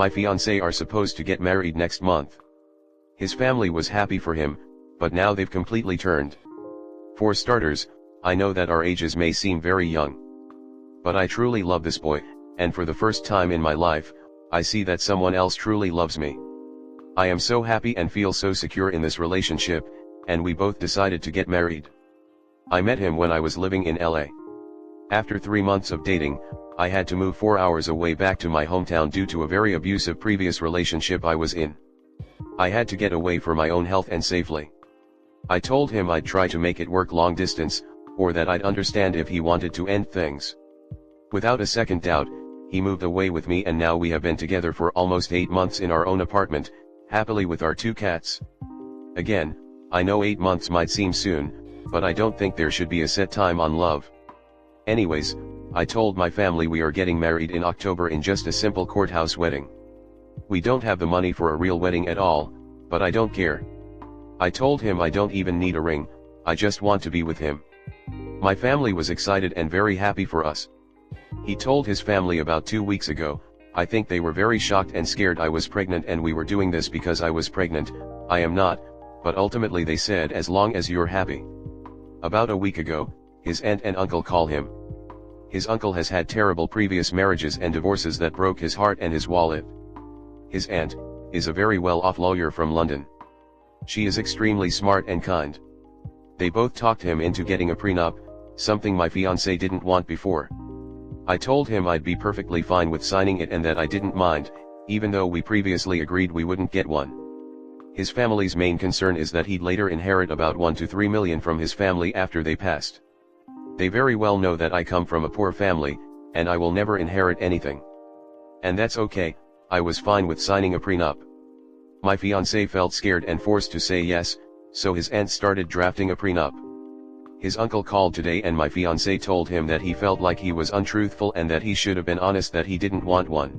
My fiancé are supposed to get married next month. His family was happy for him, but now they've completely turned. For starters, I know that our ages may seem very young. But I truly love this boy, and for the first time in my life, I see that someone else truly loves me. I am so happy and feel so secure in this relationship, and we both decided to get married. I met him when I was living in LA. After 3 months of dating, I had to move 4 hours away back to my hometown due to a very abusive previous relationship I was in. I had to get away for my own health and safely. I told him I'd try to make it work long distance, or that I'd understand if he wanted to end things. Without a second doubt, he moved away with me, and now we have been together for almost 8 months in our own apartment, happily with our 2 cats. Again, I know 8 months might seem soon, but I don't think there should be a set time on love. Anyways, I told my family we are getting married in October in just a simple courthouse wedding. We don't have the money for a real wedding at all, but I don't care. I told him I don't even need a ring, I just want to be with him. My family was excited and very happy for us. He told his family about 2 weeks ago. I think they were very shocked and scared I was pregnant and we were doing this because I was pregnant. I am not, but ultimately they said as long as you're happy. About a week ago, his aunt and uncle call him. His uncle has had terrible previous marriages and divorces that broke his heart and his wallet. His aunt is a very well-off lawyer from London. She is extremely smart and kind. They both talked him into getting a prenup, something my fiancé didn't want before. I told him I'd be perfectly fine with signing it and that I didn't mind, even though we previously agreed we wouldn't get one. His family's main concern is that he'd later inherit about 1 to 3 million from his family after they passed. They very well know that I come from a poor family, and I will never inherit anything. And that's okay, I was fine with signing a prenup. My fiancé felt scared and forced to say yes, so his aunt started drafting a prenup. His uncle called today and my fiancé told him that he felt like he was untruthful and that he should have been honest that he didn't want one.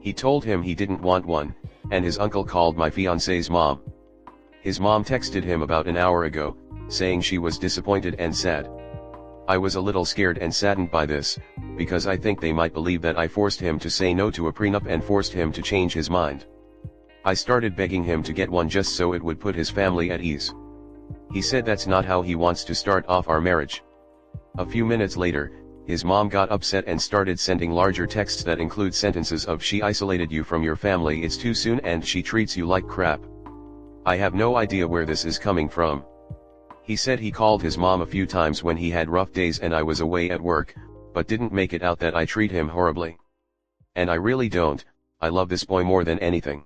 He told him he didn't want one, and his uncle called my fiancé's mom. His mom texted him about an hour ago, saying she was disappointed and sad. I was a little scared and saddened by this, because I think they might believe that I forced him to say no to a prenup and forced him to change his mind. I started begging him to get one just so it would put his family at ease. He said that's not how he wants to start off our marriage. A few minutes later, his mom got upset and started sending larger texts that include sentences of "she isolated you from your family, it's too soon, and she treats you like crap." I have no idea where this is coming from. He said he called his mom a few times when he had rough days and I was away at work, but didn't make it out that I treat him horribly. And I really don't, I love this boy more than anything.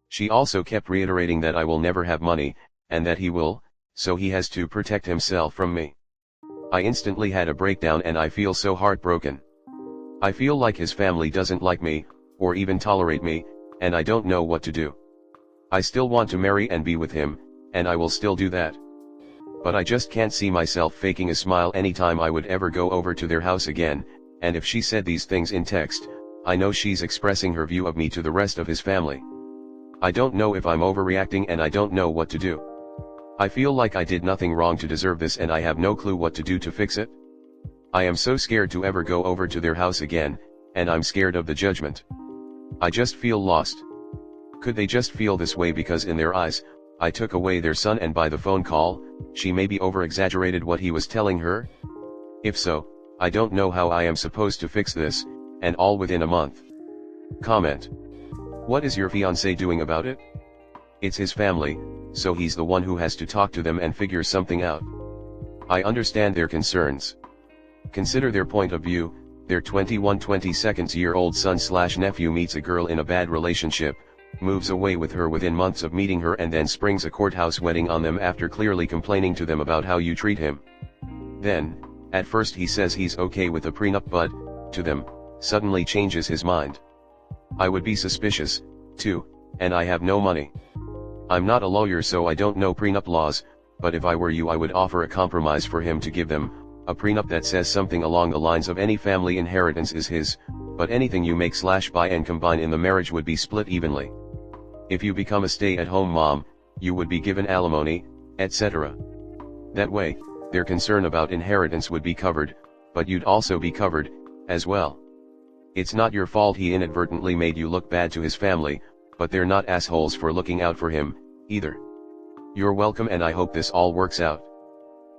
She also kept reiterating that I will never have money, and that he will, so he has to protect himself from me. I instantly had a breakdown and I feel so heartbroken. I feel like his family doesn't like me, or even tolerate me, and I don't know what to do. I still want to marry and be with him, and I will still do that. But I just can't see myself faking a smile anytime I would ever go over to their house again, and if she said these things in text, I know she's expressing her view of me to the rest of his family. I don't know if I'm overreacting and I don't know what to do. I feel like I did nothing wrong to deserve this and I have no clue what to do to fix it. I am so scared to ever go over to their house again, and I'm scared of the judgment. I just feel lost. Could they just feel this way because in their eyes, I took away their son and by the phone call, she maybe over-exaggerated what he was telling her? If so, I don't know how I am supposed to fix this, and all within a month. Comment. What is your fiancé doing about it? It's his family, so he's the one who has to talk to them and figure something out. I understand their concerns. Consider their point of view. Their 22-year-old son/nephew meets a girl in a bad relationship, moves away with her within months of meeting her and then springs a courthouse wedding on them after clearly complaining to them about how you treat him. Then, at first he says he's okay with a prenup but, to them, suddenly changes his mind. I would be suspicious, too, and I have no money. I'm not a lawyer so I don't know prenup laws, but if I were you I would offer a compromise for him to give them, a prenup that says something along the lines of any family inheritance is his, but anything you make/buy and combine in the marriage would be split evenly. If you become a stay-at-home mom, you would be given alimony, etc. That way, their concern about inheritance would be covered, but you'd also be covered, as well. It's not your fault he inadvertently made you look bad to his family, but they're not assholes for looking out for him, either. You're welcome and I hope this all works out.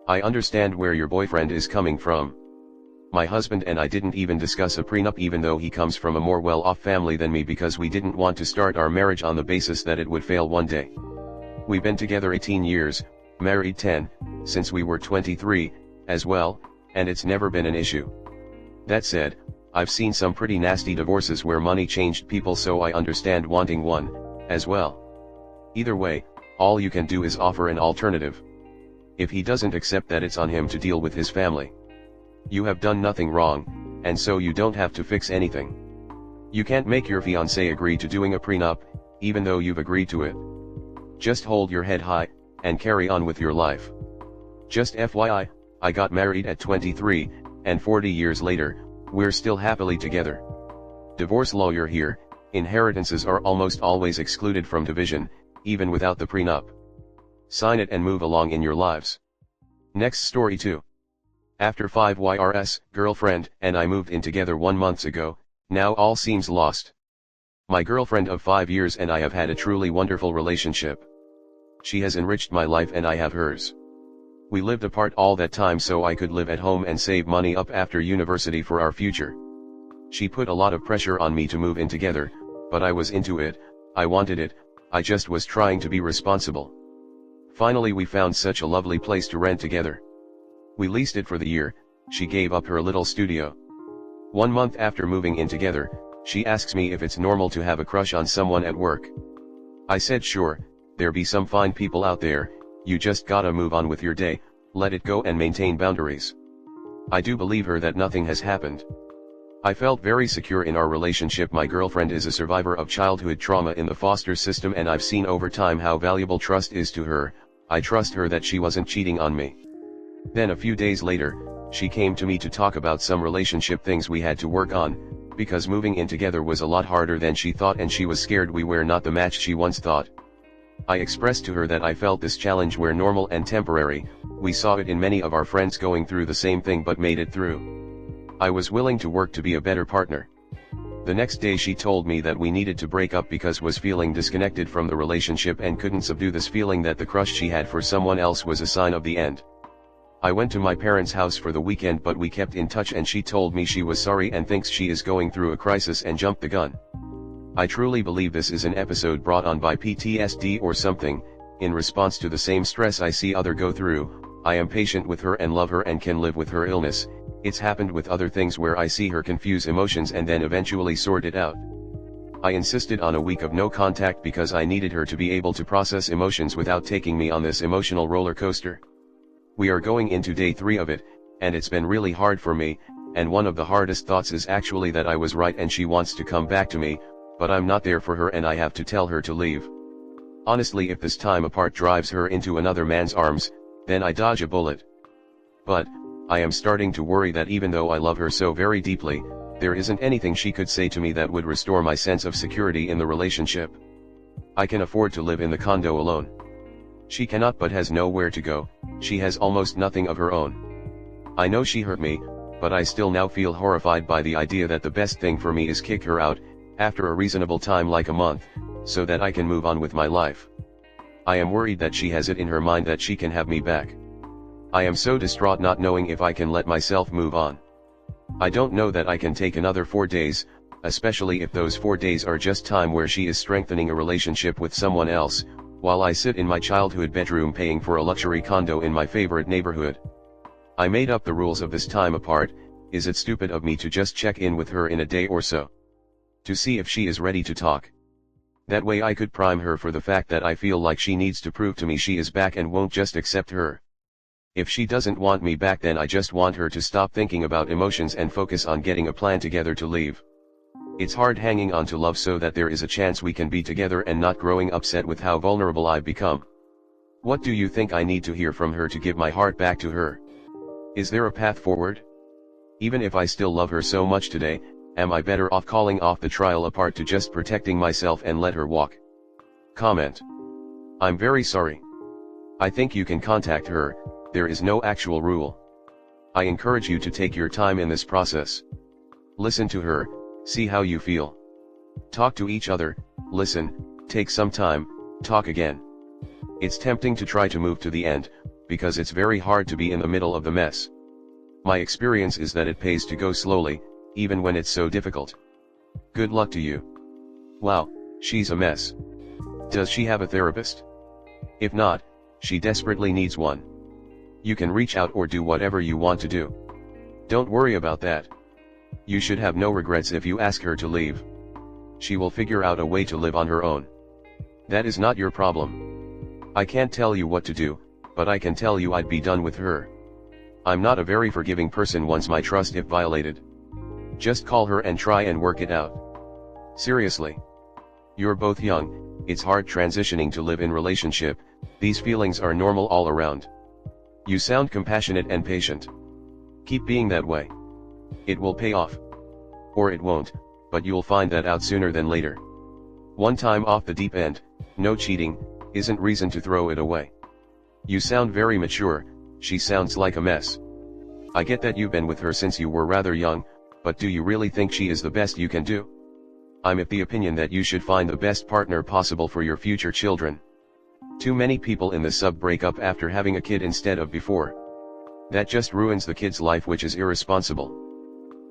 I understand where your boyfriend is coming from. My husband and I didn't even discuss a prenup even though he comes from a more well-off family than me because we didn't want to start our marriage on the basis that it would fail one day. We've been together 18 years, married 10, since we were 23, as well, and it's never been an issue. That said, I've seen some pretty nasty divorces where money changed people, so I understand wanting one, as well. Either way, all you can do is offer an alternative. If he doesn't accept that, it's on him to deal with his family. You have done nothing wrong, and so you don't have to fix anything. You can't make your fiancé agree to doing a prenup, even though you've agreed to it. Just hold your head high, and carry on with your life. Just FYI, I got married at 23, and 40 years later, we're still happily together. Divorce lawyer here, inheritances are almost always excluded from division, even without the prenup. Sign it and move along in your lives. Next story 2. After 5 years, girlfriend and I moved in together 1 month ago, now all seems lost. My girlfriend of 5 years and I have had a truly wonderful relationship. She has enriched my life and I have hers. We lived apart all that time so I could live at home and save money up after university for our future. She put a lot of pressure on me to move in together, but I was into it, I wanted it, I just was trying to be responsible. Finally we found such a lovely place to rent together. We leased it for the year. She gave up her little studio. 1 month after moving in together, she asks me if it's normal to have a crush on someone at work. I said sure, there be some fine people out there, you just gotta move on with your day, let it go and maintain boundaries. I do believe her that nothing has happened. I felt very secure in our relationship. My girlfriend is a survivor of childhood trauma in the foster system and I've seen over time how valuable trust is to her. I trust her that she wasn't cheating on me. Then a few days later, she came to me to talk about some relationship things we had to work on, because moving in together was a lot harder than she thought and she was scared we were not the match she once thought. I expressed to her that I felt this challenge were normal and temporary, we saw it in many of our friends going through the same thing but made it through. I was willing to work to be a better partner. The next day she told me that we needed to break up because was feeling disconnected from the relationship and couldn't subdue this feeling that the crush she had for someone else was a sign of the end. I went to my parents' house for the weekend but we kept in touch and she told me she was sorry and thinks she is going through a crisis and jumped the gun. I truly believe this is an episode brought on by PTSD or something. In response to the same stress I see other go through, I am patient with her and love her and can live with her illness. It's happened with other things where I see her confuse emotions and then eventually sort it out. I insisted on a week of no contact because I needed her to be able to process emotions without taking me on this emotional roller coaster. We are going into day 3 of it, and it's been really hard for me, and one of the hardest thoughts is actually that I was right and she wants to come back to me, but I'm not there for her and I have to tell her to leave. Honestly, if this time apart drives her into another man's arms, then I dodge a bullet. But, I am starting to worry that even though I love her so very deeply, there isn't anything she could say to me that would restore my sense of security in the relationship. I can afford to live in the condo alone. She cannot but has nowhere to go, she has almost nothing of her own. I know she hurt me, but I still now feel horrified by the idea that the best thing for me is kick her out, after a reasonable time like a month, so that I can move on with my life. I am worried that she has it in her mind that she can have me back. I am so distraught not knowing if I can let myself move on. I don't know that I can take another 4 days, especially if those 4 days are just time where she is strengthening a relationship with someone else, while I sit in my childhood bedroom paying for a luxury condo in my favorite neighborhood. I made up the rules of this time apart. Is it stupid of me to just check in with her in a day or so? To see if she is ready to talk. That way I could prime her for the fact that I feel like she needs to prove to me she is back and won't just accept her. If she doesn't want me back, then I just want her to stop thinking about emotions and focus on getting a plan together to leave. It's hard hanging on to love so that there is a chance we can be together and not growing upset with how vulnerable I've become. What do you think I need to hear from her to give my heart back to her? Is there a path forward? Even if I still love her so much today, am I better off calling off the trial apart to just protecting myself and let her walk? Comment. I'm very sorry. I think you can contact her, there is no actual rule. I encourage you to take your time in this process. Listen to her, See how you feel. Talk to each other, listen, take some time, talk again. It's tempting to try to move to the end, because it's very hard to be in the middle of the mess. My experience is that it pays to go slowly, even when it's so difficult. Good luck to you. Wow, she's a mess. Does she have a therapist? If not, she desperately needs one. You can reach out or do whatever you want to do. Don't worry about that. You should have no regrets if you ask her to leave. She will figure out a way to live on her own. That is not your problem. I can't tell you what to do, but I can tell you I'd be done with her. I'm not a very forgiving person once my trust is violated. Just call her and try and work it out. Seriously. You're both young, it's hard transitioning to live in relationship, these feelings are normal all around. You sound compassionate and patient. Keep being that way. It will pay off. Or it won't, but you'll find that out sooner than later. One time off the deep end, no cheating, isn't reason to throw it away. You sound very mature, she sounds like a mess. I get that you've been with her since you were rather young, but do you really think she is the best you can do? I'm of the opinion that you should find the best partner possible for your future children. Too many people in the sub break up after having a kid instead of before. That just ruins the kid's life, which is irresponsible.